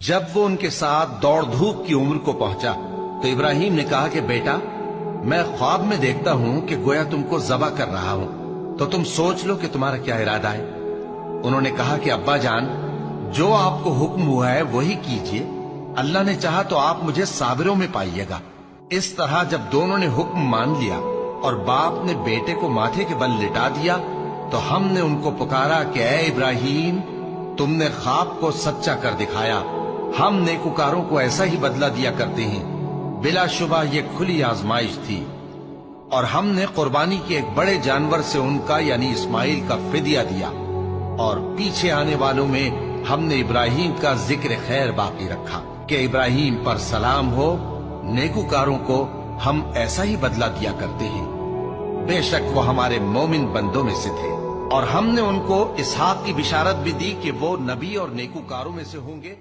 جب وہ ان کے ساتھ دوڑ دھوپ کی عمر کو پہنچا تو ابراہیم نے کہا کہ بیٹا، میں خواب میں دیکھتا ہوں کہ گویا تم کو ذبح کر رہا ہوں، تو تم سوچ لو کہ تمہارا کیا ارادہ ہے۔ انہوں نے کہا کہ ابا جان، جو آپ کو حکم ہوا ہے وہی کیجئے، اللہ نے چاہا تو آپ مجھے صابروں میں پائیے گا۔ اس طرح جب دونوں نے حکم مان لیا اور باپ نے بیٹے کو ماتھے کے بل لٹا دیا تو ہم نے ان کو پکارا کہ اے ابراہیم، تم نے خواب کو سچا کر دکھایا، ہم نیکوکاروں کو ایسا ہی بدلہ دیا کرتے ہیں۔ بلا شبہ یہ کھلی آزمائش تھی، اور ہم نے قربانی کے ایک بڑے جانور سے ان کا یعنی اسماعیل کا فدیہ دیا، اور پیچھے آنے والوں میں ہم نے ابراہیم کا ذکر خیر باقی رکھا کہ ابراہیم پر سلام ہو، نیکوکاروں کو ہم ایسا ہی بدلہ دیا کرتے ہیں۔ بے شک وہ ہمارے مومن بندوں میں سے تھے، اور ہم نے ان کو اسحاق کی بشارت بھی دی کہ وہ نبی اور نیکوکاروں میں سے ہوں گے۔